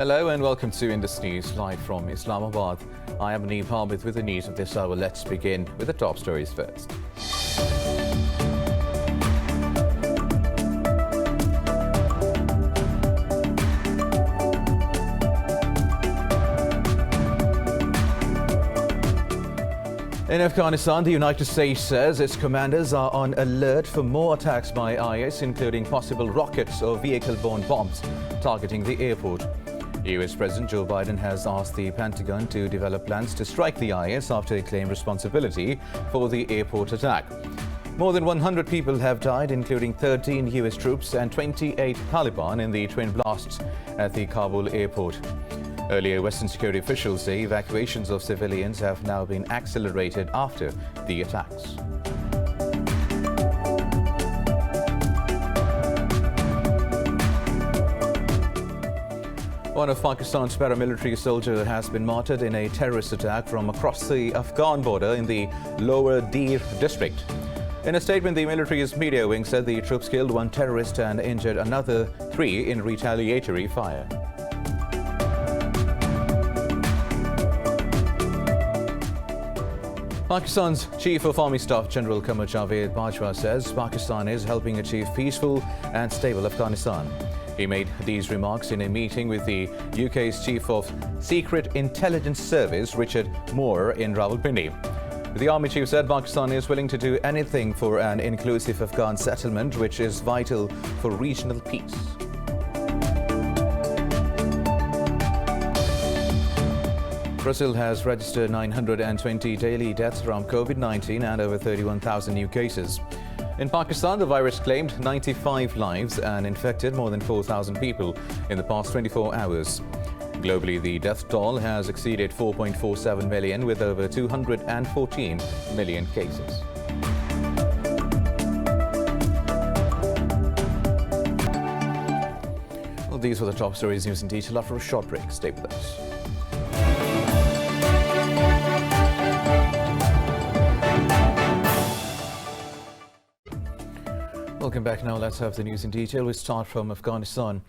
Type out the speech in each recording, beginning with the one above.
Hello and welcome to Indus News, live from Islamabad. I am Aneeb Hamid with the news of this hour. Let's begin with the top stories first. In Afghanistan, the United States says its commanders are on alert for more attacks by IS, including possible rockets or vehicle-borne bombs targeting the airport. US President Joe Biden has asked the Pentagon to develop plans to strike the IS after it claimed responsibility for the airport attack. More than 100 people have died, including 13 US troops and 28 Taliban in the twin blasts at the Kabul airport. Earlier, Western security officials say evacuations of civilians have now been accelerated after the attacks. One of Pakistan's paramilitary soldiers has been martyred in a terrorist attack from across the Afghan border in the Lower Dir district. In a statement, the military's media wing said the troops killed one terrorist and injured another 3 in retaliatory fire. Pakistan's Chief of Army Staff General Qamar Javed Bajwa says Pakistan is helping achieve peaceful and stable Afghanistan. He made these remarks in a meeting with the UK's Chief of Secret Intelligence Service, Richard Moore, in Rawalpindi. The Army Chief said Pakistan is willing to do anything for an inclusive Afghan settlement, which is vital for regional peace. Brazil has registered 920 daily deaths from COVID-19 and over 31,000 new cases. In Pakistan, the virus claimed 95 lives and infected more than 4,000 people in the past 24 hours. Globally, the death toll has exceeded 4.47 million, with over 214 million cases. Well, these were the top stories. News in detail after a short break. Stay with us. Welcome back. Now let's have the news in detail. We start from Afghanistan.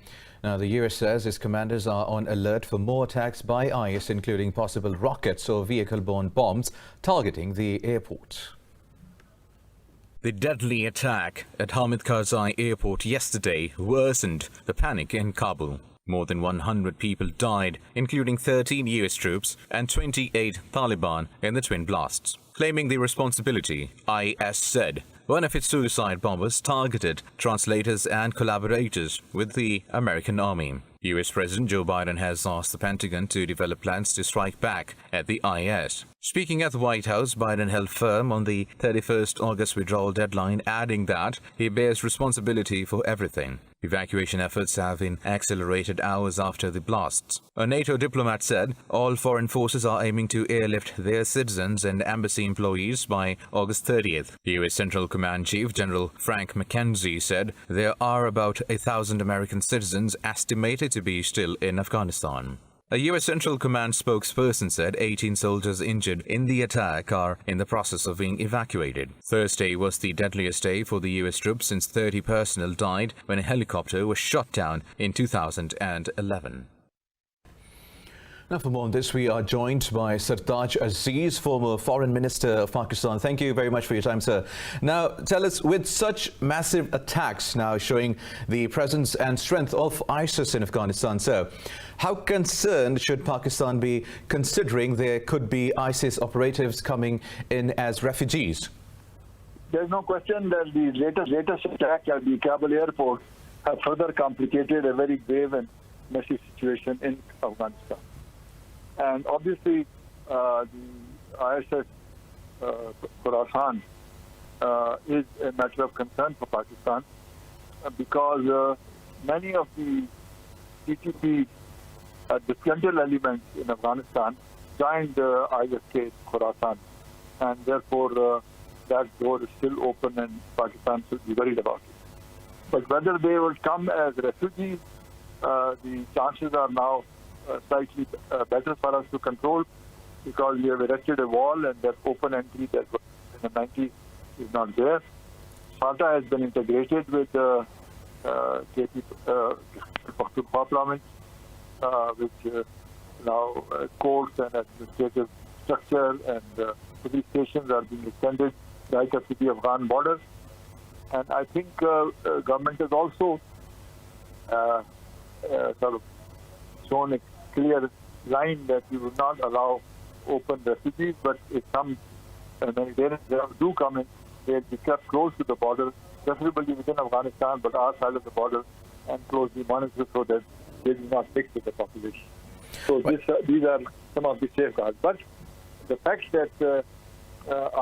Now, the US says its commanders are on alert for more attacks by IS, including possible rockets or vehicle-borne bombs targeting the airport. The deadly attack at Hamid Karzai Airport yesterday worsened the panic in Kabul. More than 100 people died, including 13 US troops and 28 Taliban in the twin blasts. Claiming the responsibility, IS said one of its suicide bombers targeted translators and collaborators with the American army. US President Joe Biden has asked the Pentagon to develop plans to strike back at the IS. Speaking at the White House, Biden held firm on the 31st August withdrawal deadline, adding that he bears responsibility for everything. Evacuation efforts have been accelerated hours after the blasts. A NATO diplomat said all foreign forces are aiming to airlift their citizens and embassy employees by August 30th. US Central Command Chief General Frank McKenzie said there are about 1,000 American citizens estimated to be still in Afghanistan. A U.S. Central Command spokesperson said 18 soldiers injured in the attack are in the process of being evacuated. Thursday was the deadliest day for the U.S. troops since 30 personnel died when a helicopter was shot down in 2011. Now, for more on this, we are joined by Sartaj Aziz, former Foreign Minister of Pakistan. Thank you very much for your time, sir. Now, tell us, with such massive attacks now showing the presence and strength of ISIS in Afghanistan, sir, how concerned should Pakistan be considering there could be ISIS operatives coming in as refugees? There's no question that the latest attack at the Kabul airport have further complicated a very grave and messy situation in Afghanistan. And obviously, the ISIS Khorasan is a matter of concern for Pakistan because many of the TTP disgruntled elements in Afghanistan joined ISK Khorasan, and therefore that door is still open and Pakistan should be worried about it. But whether they will come as refugees, the chances are now slightly better for us to control because we have erected a wall and that open entry that was in the 90s is not there. FATA has been integrated with KP Pakhtunkhwa province, which now courts and administrative structure and police stations are being extended right up to the Afghan border. And I think government has also sort of shown a clear line that we will not allow open refugees, but if some humanitarian do come in, they'll be kept close to the border, preferably within Afghanistan, but our side of the border, and closely monitored so that they do not mix with the population. So these are some of the safeguards. But the fact that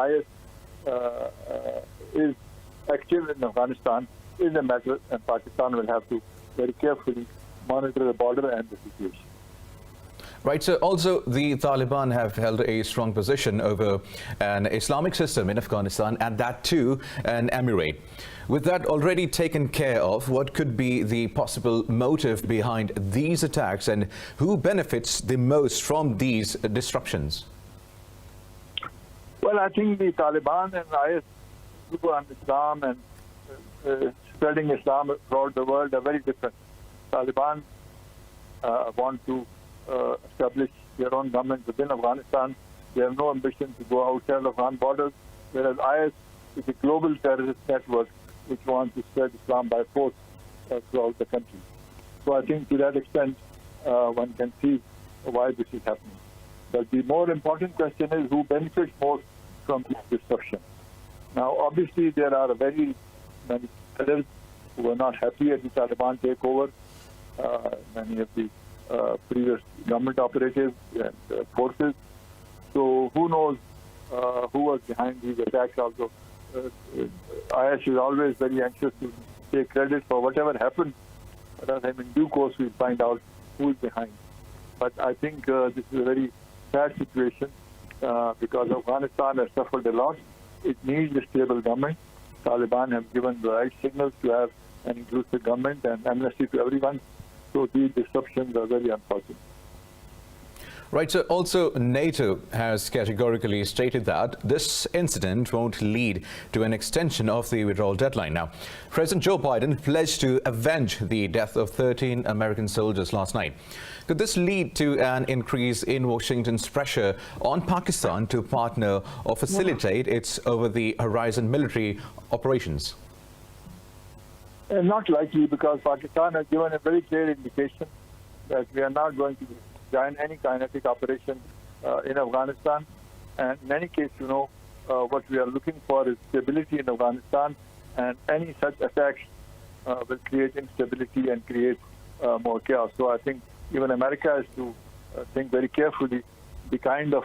IS is active in Afghanistan is a matter, and Pakistan will have to very carefully monitor the border and the situation. Right, so also the Taliban have held a strong position over an Islamic system in Afghanistan, and that too an emirate. With that already taken care of, what could be the possible motive behind these attacks, and who benefits the most from these disruptions? Well, I think the Taliban and IS on Islam and spreading Islam throughout the world are very different. Taliban want to establish their own government within Afghanistan. They have no ambition to go outside Afghan borders, whereas IS is a global terrorist network which wants to spread Islam by force throughout the country. So I think to that extent, one can see why this is happening. But the more important question is who benefits most from this disruption. Now, obviously, there are very many others who are not happy at the Taliban takeover. Many of the previous government operatives and forces. So who knows who was behind these attacks also. IS is always very anxious to take credit for whatever happened. But in due course, we'll find out who is behind. But I think this is a very sad situation because Afghanistan has suffered a lot. It needs a stable government. Taliban have given the right signals to have an inclusive government and amnesty to everyone. So these disruptions are very unfortunate. Right, so also NATO has categorically stated that this incident won't lead to an extension of the withdrawal deadline. Now, President Joe Biden pledged to avenge the death of 13 American soldiers last night. Could this lead to an increase in Washington's pressure on Pakistan to partner or facilitate its over-the-horizon military operations? Not likely, because Pakistan has given a very clear indication that we are not going to join any kinetic operation in Afghanistan. And in any case, what we are looking for is stability in Afghanistan, and any such attacks will create instability and create more chaos. So I think even America has to think very carefully the kind of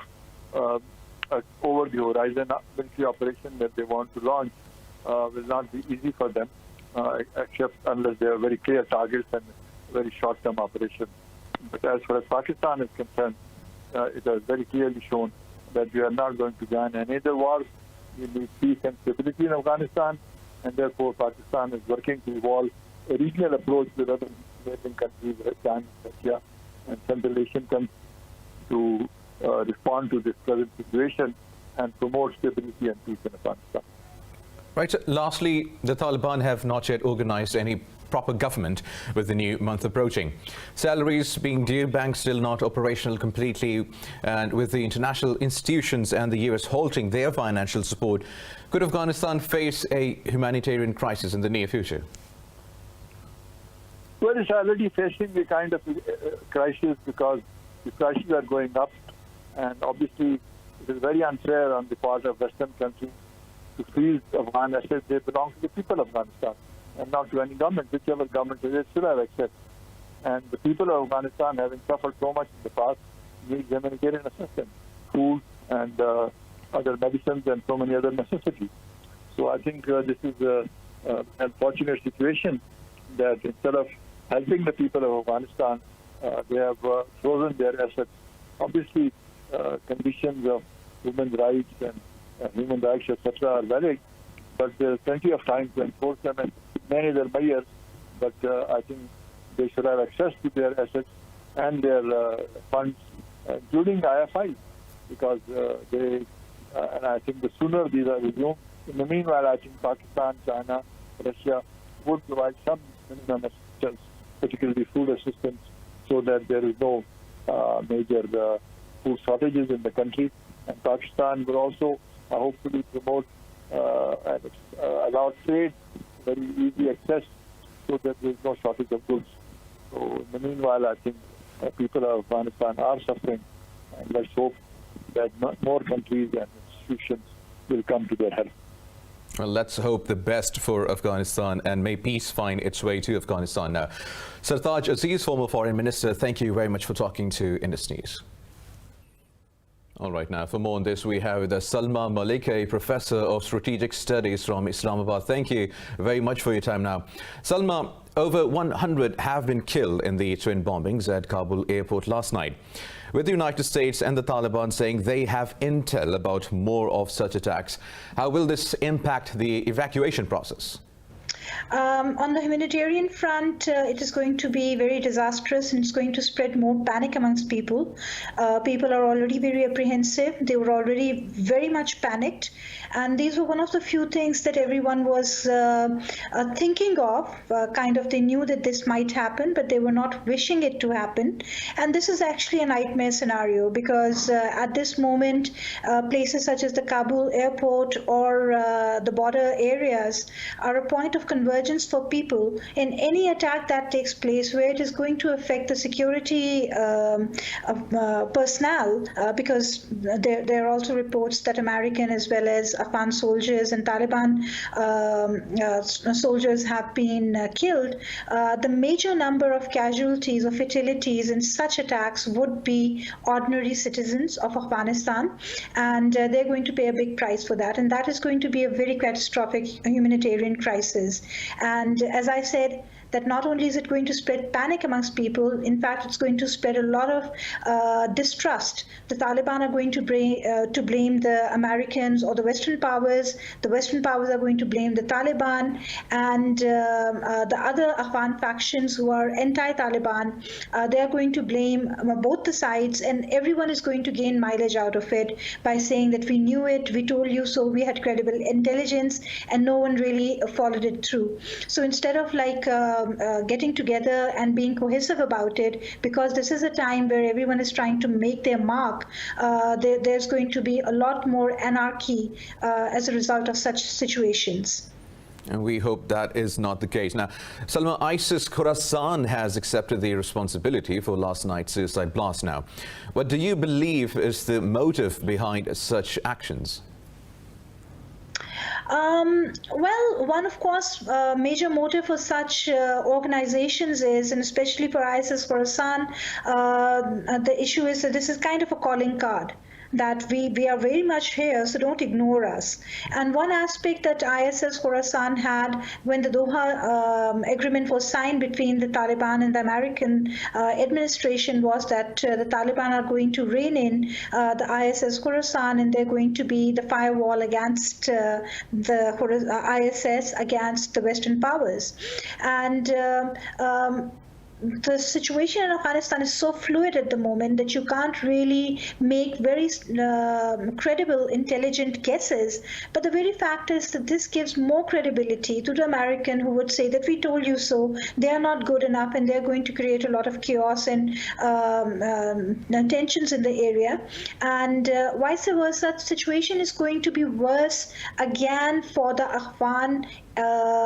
over-the-horizon military operation that they want to launch will not be easy for them, except unless they are very clear targets and very short-term operations. But as far as Pakistan is concerned, it has very clearly shown that we are not going to join any other wars. We need peace and stability in Afghanistan, and therefore Pakistan is working to evolve a regional approach with other neighboring countries, China, Russia, and Central Asian countries to respond to this present situation and promote stability and peace in Afghanistan. Right. So lastly, the Taliban have not yet organized any proper government with the new month approaching. Salaries being due, banks still not operational completely, and with the international institutions and the US halting their financial support, could Afghanistan face a humanitarian crisis in the near future? Well, it's already facing a kind of crisis because the prices are going up, and obviously it is very unfair on the part of Western countries to freeze Afghan assets. They belong to the people of Afghanistan and not to any government. Whichever government it is should have access. And the people of Afghanistan, having suffered so much in the past, need humanitarian assistance, food and other medicines and so many other necessities. So I think this is an unfortunate situation that instead of helping the people of Afghanistan, they have frozen their assets. Obviously, conditions of human rights and human rights, etc., are valid, but there's plenty of time to enforce them, and many other measures. But I think they should have access to their assets and their funds, including IFI, because and I think the sooner these are resumed. In the meanwhile, I think Pakistan, China, Russia would provide some minimum assistance, particularly food assistance, so that there is no major food shortages in the country. And Pakistan will also hopefully promote and allow trade, very easy access, so that there is no shortage of goods. So in the meanwhile, I think people of Afghanistan are suffering, and let's hope that more countries and institutions will come to their help. Well, let's hope the best for Afghanistan, and may peace find its way to Afghanistan now. Sartaj Aziz, former foreign minister, thank you very much for talking to Indus News. All right, now for more on this, we have the Salma Malik, a professor of strategic studies from Islamabad. Thank you very much for your time now. Salma, over 100 have been killed in the twin bombings at Kabul airport last night, with the United States and the Taliban saying they have intel about more of such attacks. How will this impact the evacuation process? On the humanitarian front, it is going to be very disastrous, and it's going to spread more panic amongst people. People are already very apprehensive. They were already very much panicked. And these were one of the few things that everyone was thinking of. They knew that this might happen, but they were not wishing it to happen. And this is actually a nightmare scenario, because at this moment, places such as the Kabul airport or the border areas are a point of convergence for people in any attack that takes place, where it is going to affect the security personnel, because there are also reports that American as well as Afghan soldiers and Taliban soldiers have been killed. The major number of casualties or fatalities in such attacks would be ordinary citizens of Afghanistan, and they're going to pay a big price for that, and that is going to be a very catastrophic humanitarian crisis. And as I said, that not only is it going to spread panic amongst people, in fact, it's going to spread a lot of distrust. The Taliban are going to blame the Americans or the Western powers. The Western powers are going to blame the Taliban, and the other Afghan factions who are anti-Taliban, they are going to blame both the sides, and everyone is going to gain mileage out of it by saying that we knew it, we told you so, we had credible intelligence, and no one really followed it through. So instead of getting together and being cohesive about it, because this is a time where everyone is trying to make their mark, there's going to be a lot more anarchy as a result of such situations. And we hope that is not the case. Now, Salma, ISIS Khorasan has accepted the responsibility for last night's suicide blast now. What do you believe is the motive behind such actions? Well, one, of course, major motive for such organizations is, and especially for ISIS Khorasan, the issue is that this is kind of a calling card, that we are very much here, so don't ignore us. And one aspect that ISIS Khorasan had when the Doha agreement was signed between the Taliban and the American administration was that the Taliban are going to rein in the ISIS Khorasan, and they're going to be the firewall against the ISS against the Western powers. And the situation in Afghanistan is so fluid at the moment that you can't really make very credible, intelligent guesses. But the very fact is that this gives more credibility to the American, who would say that we told you so, they are not good enough, and they're going to create a lot of chaos and tensions in the area. And vice versa, the situation is going to be worse again for the Afghan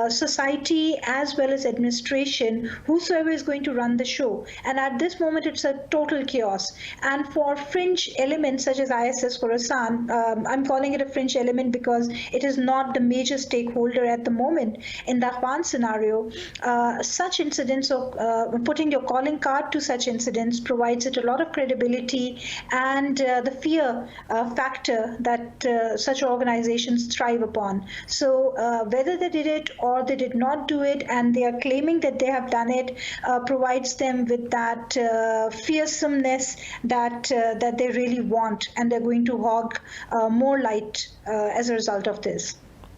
society as well as administration, whosoever is going to run the show. And at this moment, it's a total chaos. And for fringe elements such as ISIS Khorasan, I'm calling it a fringe element because it is not the major stakeholder at the moment in the Afghan scenario. Such incidents, or putting your calling card to such incidents, provides it a lot of credibility and the fear factor that such organizations thrive upon. So whether they did it or they did not do it, and they are claiming that they have done it, provides them with that fearsomeness that they really want, and they're going to hog more light as a result of this.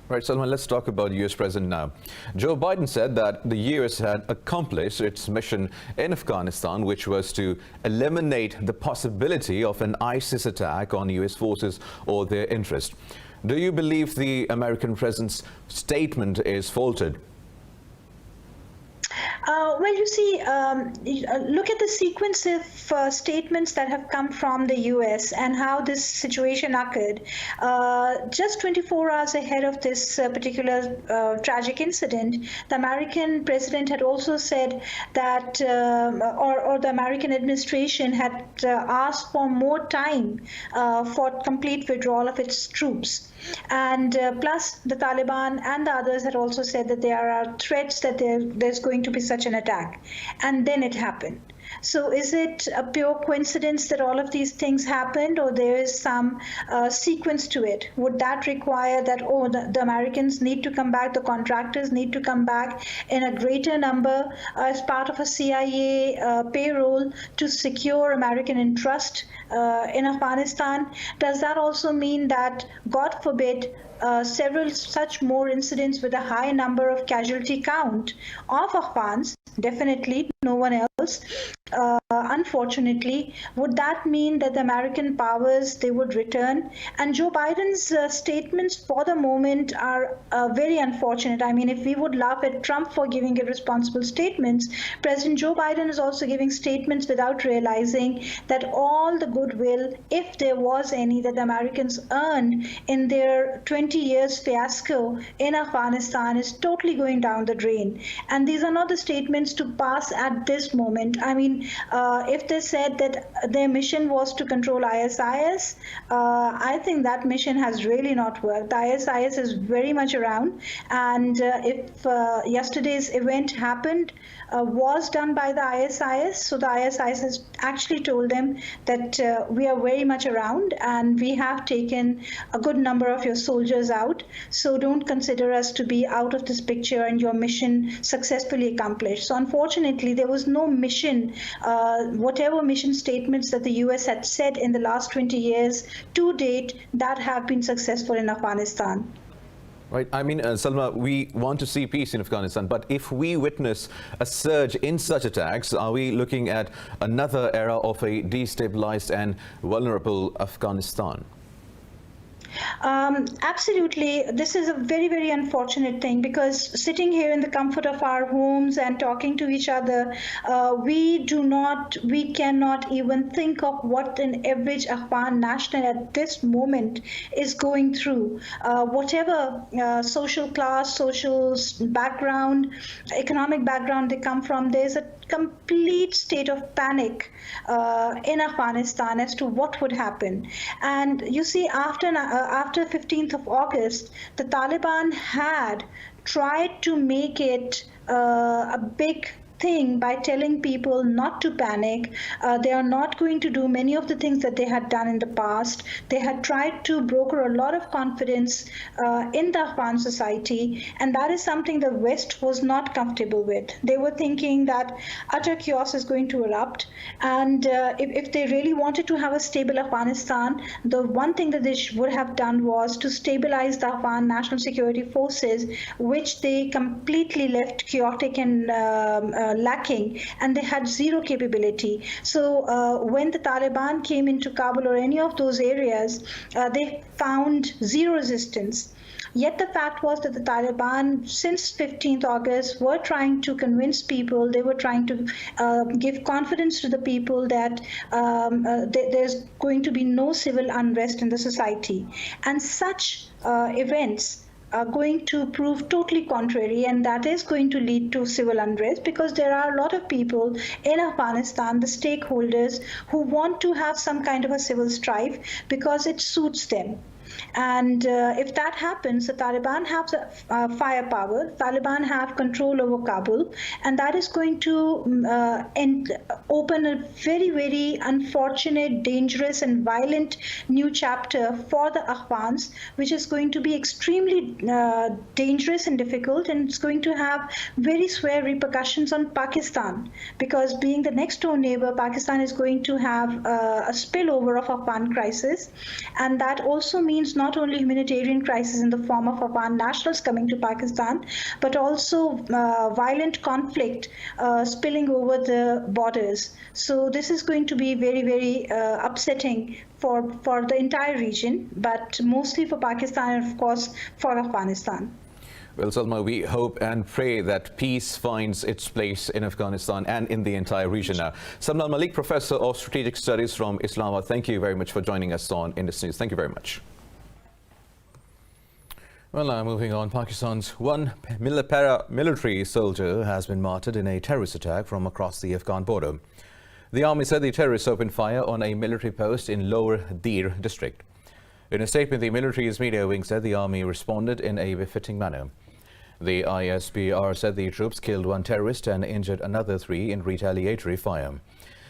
Right, Salman, let's talk about US President now. Joe Biden said that the US had accomplished its mission in Afghanistan, which was to eliminate the possibility of an ISIS attack on US forces or their interest. Do you believe the American president's statement is faulted? Well, you see, look at the sequence of statements that have come from the US and how this situation occurred. Just 24 hours ahead of this particular tragic incident, the American president had also said that, or the American administration had asked for more time for complete withdrawal of its troops. And plus, the Taliban and the others had also said that there are threats that there's going to be such an attack. And then it happened. So is it a pure coincidence that all of these things happened, or there is some sequence to it? Would that require that, oh, the Americans need to come back, the contractors need to come back in a greater number as part of a CIA payroll to secure American interest in Afghanistan? Does that also mean that, God forbid, several such more incidents with a high number of casualty count of Afghans, definitely no one else, unfortunately, would that mean that the American powers, they would return? And Joe Biden's statements for the moment are very unfortunate. I mean, if we would laugh at Trump for giving irresponsible statements, President Joe Biden is also giving statements without realizing that all the goodwill, if there was any, that the Americans earned in their 20 years fiasco in Afghanistan is totally going down the drain. And these are not the statements to pass at this moment. I mean, if they said that their mission was to control ISIS, I think that mission has really not worked. The ISIS is very much around, and if yesterday's event happened, was done by the ISIS, so the ISIS has actually told them that we are very much around and we have taken a good number of your soldiers out, so don't consider us to be out of this picture and your mission successfully accomplished. So unfortunately, there was no mission, whatever mission statements that the US had said in the last 20 years to date, that have been successful in Afghanistan. Right. I mean, Salma, we want to see peace in Afghanistan, but if we witness a surge in such attacks, are we looking at another era of a destabilized and vulnerable Afghanistan? Absolutely. This is a very, very unfortunate thing, because sitting here in the comfort of our homes and talking to each other, we cannot even think of what an average Afghan national at this moment is going through. Whatever social class, social background, economic background they come from, there's a complete state of panic in Afghanistan as to what would happen. And you see, after 15th of August, the Taliban had tried to make it a big thing by telling people not to panic. They are not going to do many of the things that they had done in the past. They had tried to broker a lot of confidence in the Afghan society, and that is something the West was not comfortable with. They were thinking that utter chaos is going to erupt, and if they really wanted to have a stable Afghanistan, the one thing that they would have done was to stabilize the Afghan national security forces, which they completely left chaotic and lacking, and they had zero capability. So when the Taliban came into Kabul or any of those areas, they found zero resistance. Yet the fact was that the Taliban, since 15th August, were trying to convince people, they were trying to give confidence to the people that there's going to be no civil unrest in the society. And such events are going to prove totally contrary, and that is going to lead to civil unrest, because there are a lot of people in Afghanistan, the stakeholders, who want to have some kind of a civil strife because it suits them. And if that happens, the Taliban have firepower, Taliban have control over Kabul, and that is going to open a very, very unfortunate, dangerous and violent new chapter for the Afghans, which is going to be extremely dangerous and difficult, and it's going to have very severe repercussions on Pakistan, because being the next door neighbor, Pakistan is going to have a spillover of Afghan crisis, and that also means not only humanitarian crisis in the form of Afghan nationals coming to Pakistan, but also violent conflict spilling over the borders. So this is going to be very, very upsetting for the entire region, but mostly for Pakistan and, of course, for Afghanistan. Well, Salma, we hope and pray that peace finds its place in Afghanistan and in the entire region now. Samlal Malik, Professor of Strategic Studies from Islamabad, thank you very much for joining us on Indus News. Thank you very much. Well, now moving on, Pakistan's one paramilitary soldier has been martyred in a terrorist attack from across the Afghan border. The army said the terrorists opened fire on a military post in Lower Dir district. In a statement, the military's media wing said the army responded in a befitting manner. The ISPR said the troops killed one terrorist and injured another 3 in retaliatory fire.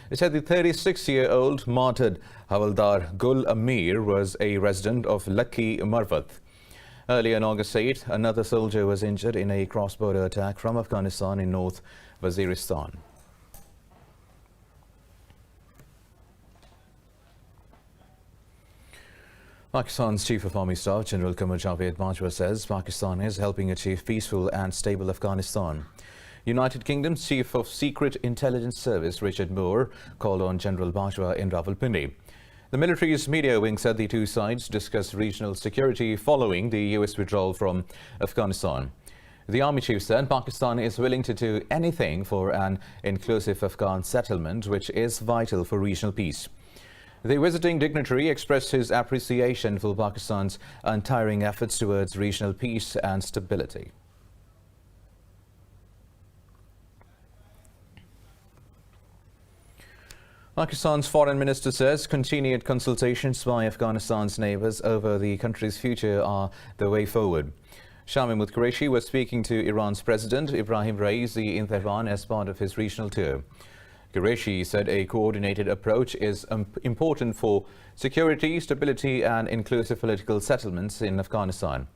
It said the 36-year-old martyred Havaldar Gul Amir was a resident of Lucky Marvat. Earlier on August 8, another soldier was injured in a cross-border attack from Afghanistan in North Waziristan. Pakistan's Chief of Army Staff, General Qamar Javed Bajwa, says Pakistan is helping achieve peaceful and stable Afghanistan. United Kingdom's Chief of Secret Intelligence Service, Richard Moore, called on General Bajwa in Rawalpindi. The military's media wing said the two sides discussed regional security following the US withdrawal from Afghanistan. The army chief said Pakistan is willing to do anything for an inclusive Afghan settlement, which is vital for regional peace. The visiting dignitary expressed his appreciation for Pakistan's untiring efforts towards regional peace and stability. Pakistan's foreign minister says continued consultations by Afghanistan's neighbors over the country's future are the way forward. Shah Mahmood Qureshi was speaking to Iran's President Ibrahim Raisi in Tehran as part of his regional tour. Qureshi said a coordinated approach is important for security, stability and inclusive political settlements in Afghanistan.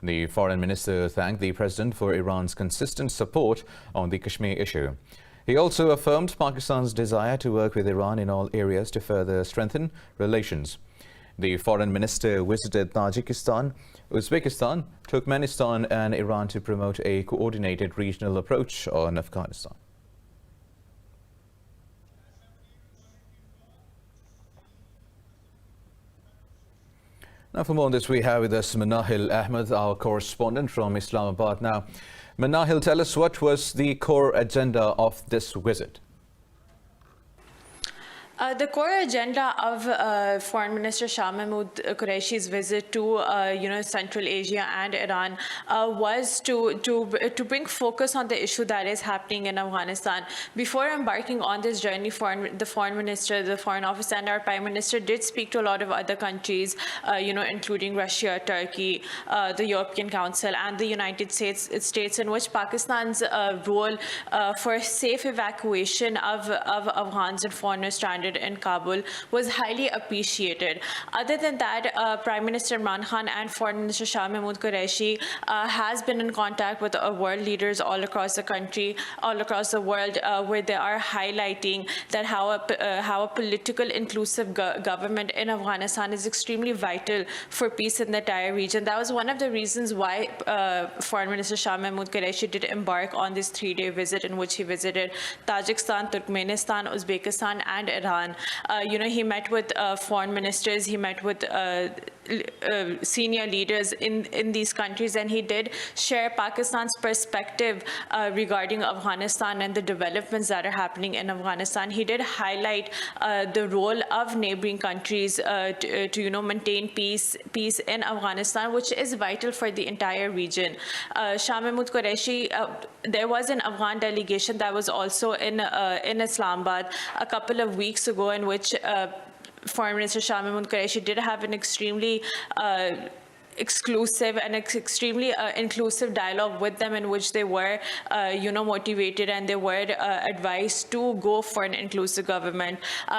The foreign minister thanked the president for Iran's consistent support on the Kashmir issue. He also affirmed Pakistan's desire to work with Iran in all areas to further strengthen relations. The foreign minister visited Tajikistan, Uzbekistan, Turkmenistan and Iran to promote a coordinated regional approach on Afghanistan. Now for more on this, we have with us Manahil Ahmed, our correspondent from Islamabad. Now, Manahil, tell us, what was the core agenda of this visit? The core agenda of Foreign Minister Shah Mahmood Qureshi's visit to Central Asia and Iran was to bring focus on the issue that is happening in Afghanistan. Before embarking on this journey, the Foreign Minister, the Foreign Office and our Prime Minister did speak to a lot of other countries, including Russia, Turkey, the European Council and the United States, in which Pakistan's role for safe evacuation of Afghans and foreigners stranded in Kabul was highly appreciated. Other than that, Prime Minister Imran Khan and Foreign Minister Shah Mahmood Qureshi has been in contact with world leaders all across the country, all across the world, where they are highlighting that how a political inclusive government in Afghanistan is extremely vital for peace in the entire region. That was one of the reasons why Foreign Minister Shah Mahmood Qureshi did embark on this 3-day visit, in which he visited Tajikistan, Turkmenistan, Uzbekistan and Iran. He met with foreign ministers, he met with senior leaders in these countries, and he did share Pakistan's perspective regarding Afghanistan and the developments that are happening in Afghanistan. He did highlight the role of neighboring countries to maintain peace in Afghanistan, which is vital for the entire region. Shah Mahmood Qureshi, there was an Afghan delegation that was also in Islamabad a couple of weeks ago, in which Foreign Minister Shah Mahmood Qureshi did have an extremely exclusive and extremely inclusive dialogue with them, in which they were motivated and they were advised to go for an inclusive government.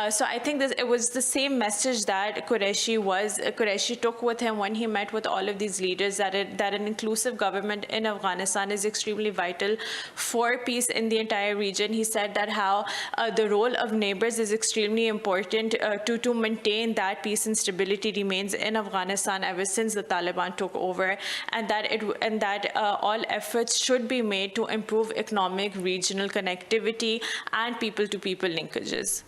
So I think it was the same message that Qureshi took with him when he met with all of these leaders, that an inclusive government in Afghanistan is extremely vital for peace in the entire region. He said that how the role of neighbors is extremely important to maintain that peace and stability remains in Afghanistan ever since the Taliban took over, and that all efforts should be made to improve economic, regional connectivity and people-to-people linkages.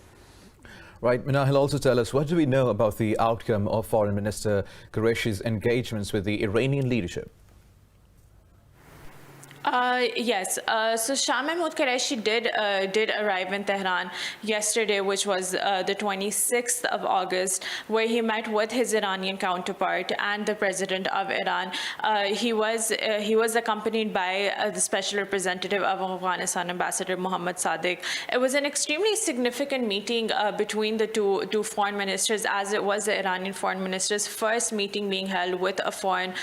Right, Manahil, also tell us, what do we know about the outcome of Foreign Minister Qureshi's engagements with the Iranian leadership? Yes. So Shah Mahmood Qureshi did arrive in Tehran yesterday, which was the 26th of August, where he met with his Iranian counterpart and the president of Iran. He was accompanied by the special representative of Afghanistan, Ambassador Mohammad Sadiq. It was an extremely significant meeting between the two foreign ministers, as it was the Iranian foreign minister's first meeting being held with a foreign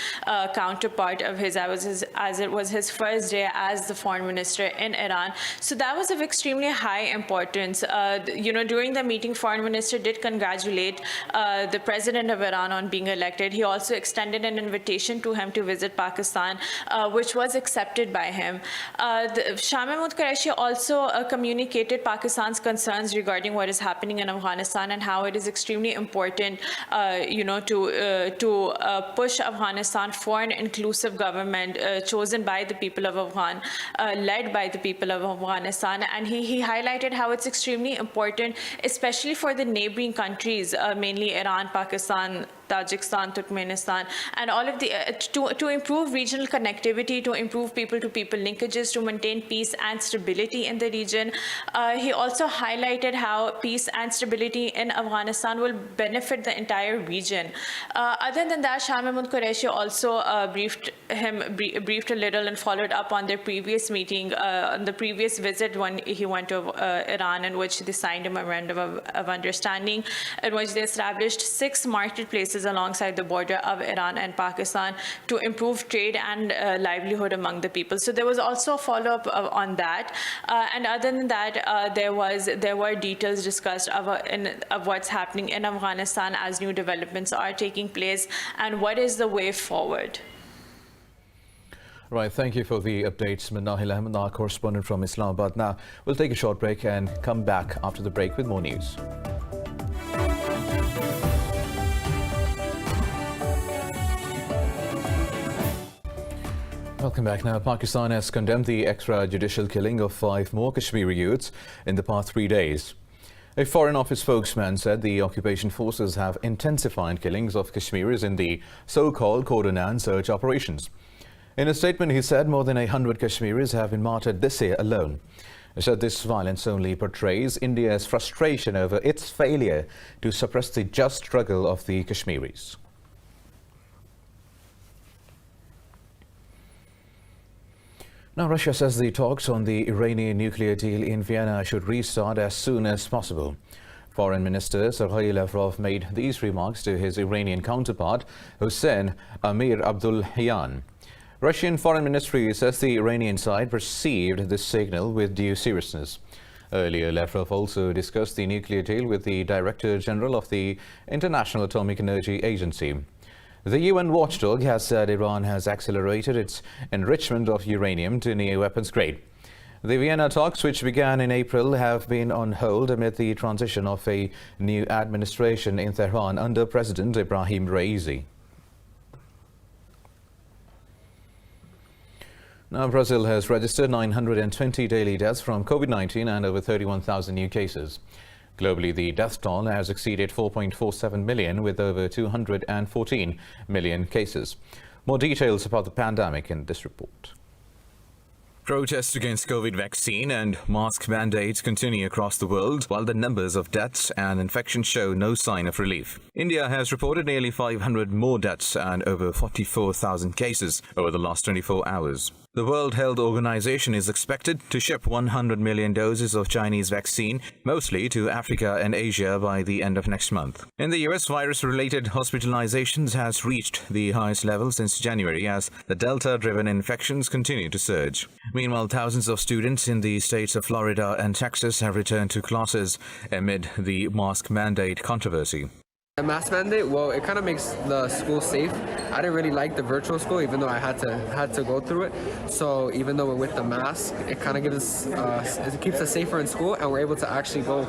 counterpart of his, as it was his first day as the foreign minister in Iran. So that was of extremely high importance. During the meeting, foreign minister did congratulate the president of Iran on being elected. He also extended an invitation to him to visit Pakistan, which was accepted by him. Shah Mahmood Qureshi also communicated Pakistan's concerns regarding what is happening in Afghanistan and how it is extremely important, to push Afghanistan for an inclusive government chosen by the people of Afghan, led by the people of Afghanistan. And he highlighted how it's extremely important, especially for the neighboring countries, mainly Iran, Pakistan, Tajikistan, Turkmenistan, and all of the to improve regional connectivity, to improve people-to-people linkages, to maintain peace and stability in the region. He also highlighted how peace and stability in Afghanistan will benefit the entire region. Other than that, Shah Mahmood Qureshi also briefed a little and followed up on their previous meeting, on the previous visit when he went to Iran, in which they signed a memorandum of understanding, in which they established 6 marketplaces alongside the border of Iran and Pakistan to improve trade and livelihood among the people. So there was also a follow-up on that. And other than that, there were details discussed of what's happening in Afghanistan as new developments are taking place and what is the way forward. Right, thank you for the updates, Manahil Ahmed, our correspondent from Islamabad. Now, we'll take a short break and come back after the break with more news. Welcome back. Now, Pakistan has condemned the extrajudicial killing of 5 more Kashmiri youths in the past 3 days. A Foreign Office spokesman said the occupation forces have intensified killings of Kashmiris in the so-called cordon and search operations. In a statement, he said more than 100 Kashmiris have been martyred this year alone. He said this violence only portrays India's frustration over its failure to suppress the just struggle of the Kashmiris. Now, Russia says the talks on the Iranian nuclear deal in Vienna should restart as soon as possible. Foreign Minister Sergei Lavrov made these remarks to his Iranian counterpart, Hossein Amir-Abdollahian. Russian Foreign Ministry says the Iranian side perceived this signal with due seriousness. Earlier, Lavrov also discussed the nuclear deal with the Director General of the International Atomic Energy Agency. The UN watchdog has said Iran has accelerated its enrichment of uranium to near weapons grade. The Vienna talks, which began in April, have been on hold amid the transition of a new administration in Tehran under President Ibrahim Raisi. Now, Brazil has registered 920 daily deaths from COVID-19 and over 31,000 new cases. Globally, the death toll has exceeded 4.47 million, with over 214 million cases. More details about the pandemic in this report. Protests against COVID vaccine and mask mandates continue across the world, while the numbers of deaths and infections show no sign of relief. India has reported nearly 500 more deaths and over 44,000 cases over the last 24 hours. The World Health Organization is expected to ship 100 million doses of Chinese vaccine, mostly to Africa and Asia, by the end of next month. In the US, virus-related hospitalizations has reached the highest level since January as the Delta-driven infections continue to surge. Meanwhile, thousands of students in the states of Florida and Texas have returned to classes amid the mask mandate controversy. The mask mandate, well, it kind of makes the school safe. I didn't really like the virtual school, even though I had to go through it. So even though we're with the mask, it kind of gives it keeps us safer in school, and we're able to actually go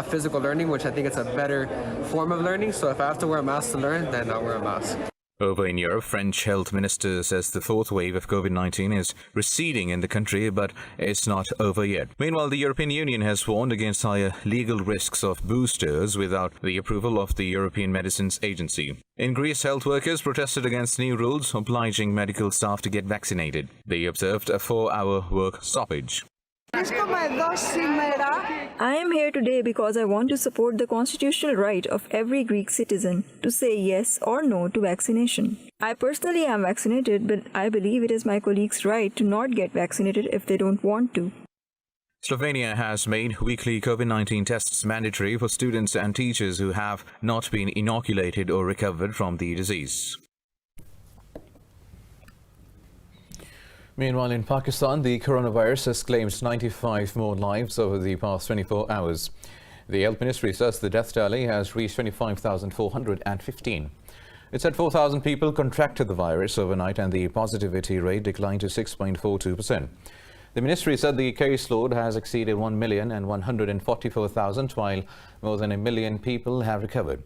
physical learning, which I think it's a better form of learning. So if I have to wear a mask to learn, then I'll wear a mask. Over in Europe, French health minister says the fourth wave of COVID-19 is receding in the country, but it's not over yet. Meanwhile, the European Union has warned against higher legal risks of boosters without the approval of the European Medicines Agency. In Greece, health workers protested against new rules obliging medical staff to get vaccinated. They observed a 4-hour work stoppage. I am here today because I want to support the constitutional right of every Greek citizen to say yes or no to vaccination. I personally am vaccinated, but I believe it is my colleagues' right to not get vaccinated if they don't want to. Slovenia has made weekly COVID-19 tests mandatory for students and teachers who have not been inoculated or recovered from the disease. Meanwhile, in Pakistan, the coronavirus has claimed 95 more lives over the past 24 hours. The Health Ministry says the death tally has reached 25,415. It said 4,000 people contracted the virus overnight and the positivity rate declined to 6.42%. The ministry said the caseload has exceeded 1,144,000, while more than 1 million people have recovered.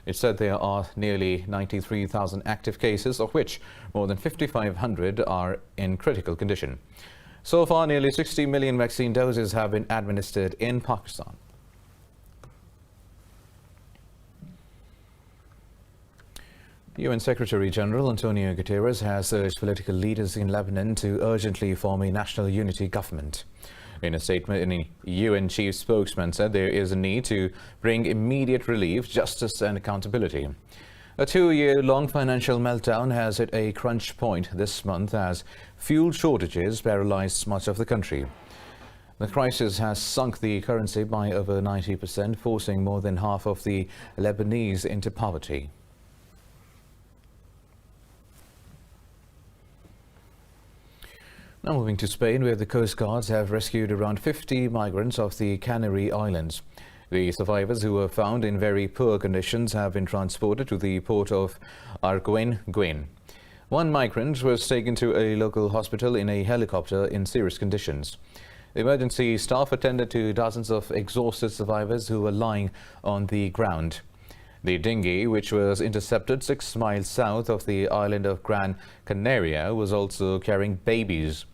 It said there are nearly 93,000 active cases, of which more than 5,500 are in critical condition. So far, nearly 60 million vaccine doses have been administered in Pakistan. UN Secretary General Antonio Guterres has urged political leaders in Lebanon to urgently form a national unity government. In a statement, a UN chief spokesman said there is a need to bring immediate relief, justice and accountability. A 2-year-long financial meltdown has hit a crunch point this month as fuel shortages paralyzed much of the country. The crisis has sunk the currency by over 90%, forcing more than half of the Lebanese into poverty. Now moving to Spain, where the Coast Guards have rescued around 50 migrants off the Canary Islands. The survivors, who were found in very poor conditions, have been transported to the port of Arguin. One migrant was taken to a local hospital in a helicopter in serious conditions. The emergency staff attended to dozens of exhausted survivors who were lying on the ground. The dinghy, which was intercepted 6 miles south of the island of Gran Canaria, was also carrying babies.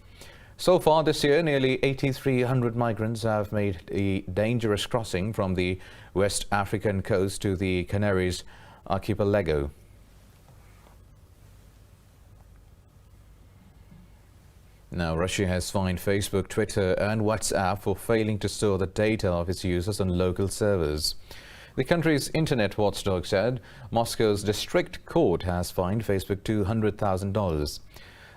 So far this year, nearly 8,300 migrants have made a dangerous crossing from the West African coast to the Canaries archipelago. Now, Russia has fined Facebook, Twitter and WhatsApp for failing to store the data of its users on local servers. The country's internet watchdog said Moscow's district court has fined Facebook $200,000.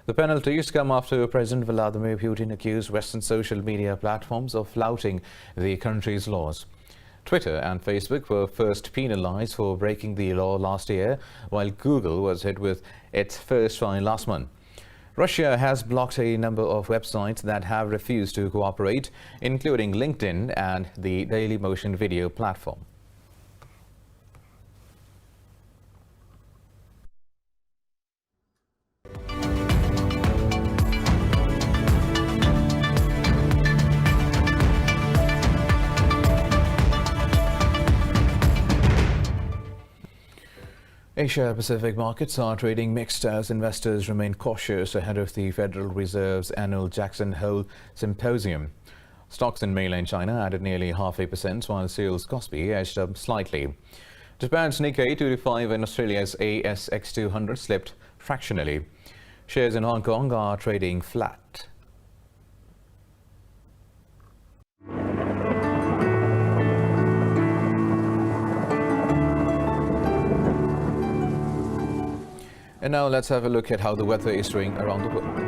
The penalties come after President Vladimir Putin accused Western social media platforms of flouting the country's laws. Twitter and Facebook were first penalized for breaking the law last year, while Google was hit with its first fine last month. Russia has blocked a number of websites that have refused to cooperate, including LinkedIn and the Dailymotion video platform. Asia-Pacific markets are trading mixed as investors remain cautious ahead of the Federal Reserve's annual Jackson Hole Symposium. Stocks in mainland China added nearly 0.5%, while Seoul's Kospi edged up slightly. Japan's Nikkei 225 and Australia's ASX 200 slipped fractionally. Shares in Hong Kong are trading flat. And now let's have a look at how the weather is doing around the world.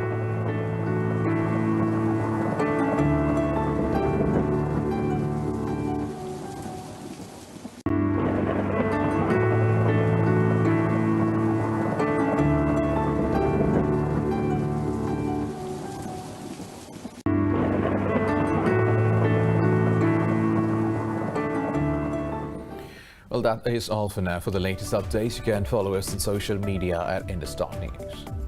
Well, that is all for now. For the latest updates, you can follow us on social media at Indus.News.